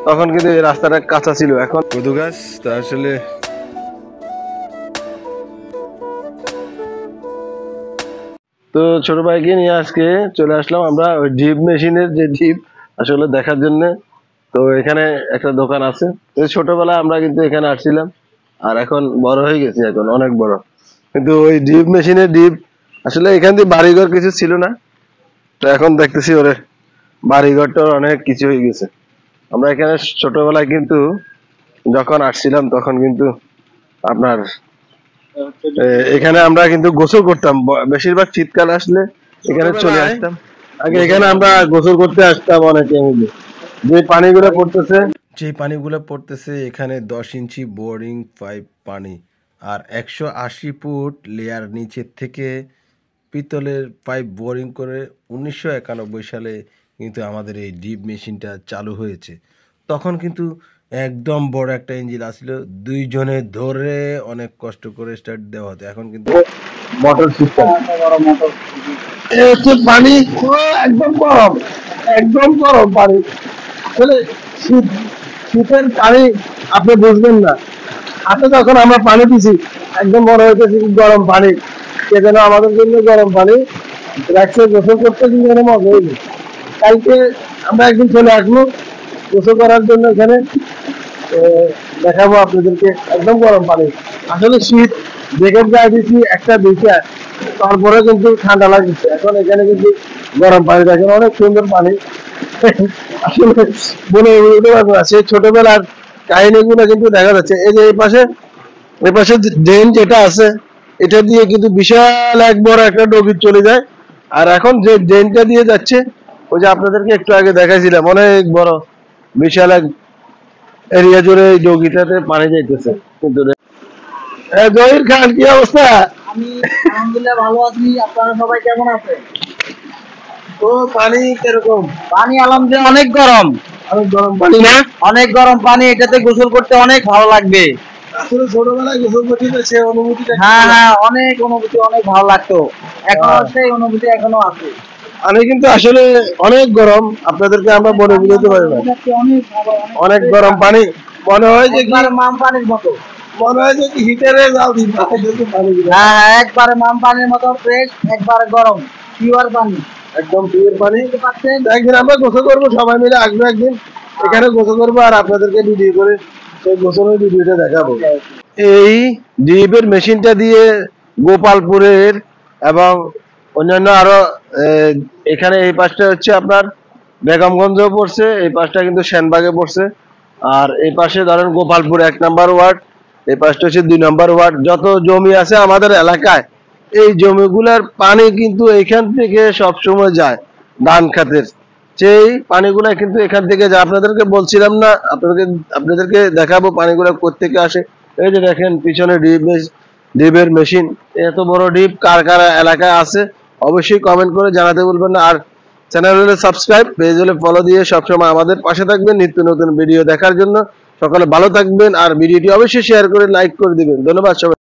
তখন কিন্তু এই রাস্তাটা কাঁচা ছিল, এখন কদু গাছ তা আসলে তো ছোট ভাইকে নিয়ে আজকে চলে আসলাম আমরা ওই ডিপ মেশিনের যে ডিপ আসলে দেখার জন্য। তো এখানে একটা দোকান আছে, ছোটবেলায় আমরা কিন্তু এখানে আসছিলাম, আর এখন বড় হয়ে গেছি, এখন অনেক বড়। কিন্তু ওই ডিপ মেশিনের ডিপ আসলে এখান দিয়ে বাড়িঘর কিছু ছিল না, তো এখন দেখতেছি ওরে বাড়িঘরটা অনেক কিছু হয়ে গেছে। আমরা এখানে ছোটবেলায় কিন্তু যখন আসছিলাম তখন কিন্তু আপনার এখানে আমরা কিন্তু গোসল করতাম, বেশিরভাগ শীতকাল আসলে এখানে চলে আসতাম। আগে এখানে আমরা গোসল করতে আসতাম অনেকে মিলে। যে পানিগুলো পড়তেছে এখানে 10 ইঞ্চি বোরিং পাইপ পানি, আর 180 ফুট লেয়ার নিচের থেকে পিতলের পাইপ বোরিং করে 1991 সালে কিন্তু আমাদের এই ডিপ মেশিনটা চালু হয়েছে। তখন কিন্তু একদম বড় একটা ইঞ্জিন আসছিল, দুইজনে ধরে অনেক কষ্ট করে স্টার্ট দেওয়া হতো। এখন কিন্তু মোটর সিস্টেম, পানি একদম গরম, একদম গরম পানি। আসলে শীতের পানি আপনি বুঝবেন না, হাতে যখন আমরা পানি দিছি একদম মনে হইতেছে গরম পানি, কে যেন আমাদের জন্য গরম পানি রাখছে গোসল করতে, কিন্তু এখানে মজা হইল। কালকে আমরা একদিন চলে আসবো গোসল করার জন্য, এখানে দেখাবো আপনাদেরকে একদম গরম পানি। আসলে শীত জ্যাকেট গায়ে দিচ্ছি একটা দুইটা, তারপরে কিন্তু ঠান্ডা লাগছে। এখন এখানে কিন্তু গরম পানি দেখেন, অনেক সুন্দর পানি। আসলে বলে বলতে পারবো না, সেই ছোটবেলার কাহিনীগুলো কিন্তু দেখা যাচ্ছে। এই যে এই পাশে ড্রেন যেটা আছে, এটা দিয়ে কিন্তু বিশাল এক বড় একটা ডগি চলে যায়। আর এখন যে ড্রেনটা দিয়ে যাচ্ছে, ওই যে আপনাদেরকে একটু আগে দেখাইছিলাম, অনেক বড় বিশাল এক এরিয়া জুড়ে এই ডগিটাতে পানি যাইতেছে। কিন্তু জহির খান, কি অবস্থা? আমি আলহামদুলিল্লাহ ভালো আছি, আপনারা সবাই কেমন আছেন? তো পানি কিরকম? পানি আলহামদুলিল্লাহ অনেক গরম, অনেক গরম পানি না? অনেক গরম পানি, এটাতে গোসল করতে অনেক ভালো লাগবে। আসলে ছোটবেলায় গোসল করতে সে অনুভূতিটা, হ্যাঁ হ্যাঁ, অনেক অনুভূতি, অনেক ভালো লাগতো। এখনো সেই অনুভূতি এখনো আছে। পানি কিন্তু আসলে অনেক গরম, আপনাদেরকে আমরা বলে বুঝাতে পারি না। অনেক গরম পানি, মনে হয় যে মাম পানির মতো, মনে হয় যে হিটারে যাও দিন। হ্যাঁ হ্যাঁ, একবারে মাম পানির মতো ফ্রেশ, একবারে গরম পিওর পানি, একদম পিওর পানি। একদিন আমরা গোসল করবো, সবাই মিলে আসবো একদিন এখানে গোসল করবো, আর আপনাদেরকে ভিডিও করে সেই গোসলের ভিডিওটা দেখাবো। এই ডিপের মেশিনটা দিয়ে গোপালপুরের এবং অন্যান্য আরো এখানে এই পাশটা হচ্ছে আপনার বেগমগঞ্জ পড়ছে, এই পাশটা কিন্তু সেনবাগে পড়ছে, আর এই পাশে ধরেন গোপালপুর 1 নম্বর ওয়ার্ড, এই পাশটা হচ্ছে 2 নম্বর ওয়ার্ড। যত জমি আছে আমাদের এলাকায়, এই জমিগুলার পানি কিন্তু এখান থেকে সবসময় যায় ধান খাতের, সেই পানিগুলা কিন্তু এখান থেকে যায়। আপনাদেরকে বলছিলাম না, আপনাদেরকে দেখাবো পানিগুলা কোত্থেকে আসে। এই যে দেখেন পিছনে ডিপের মেশিন, এত বড় ডিপ কার কার এলাকায় আছে অবশ্যই কমেন্ট করে জানাতে বলবেন না। আর চ্যানেল হলে সাবস্ক্রাইব, পেজ হলে ফলো দিয়ে সবসময় আমাদের পাশে থাকবেন নিত্য নতুন ভিডিও দেখার জন্য। সকলে ভালো থাকবেন, আর ভিডিওটি অবশ্যই শেয়ার করে লাইক করে দিবেন। ধন্যবাদ সবাই।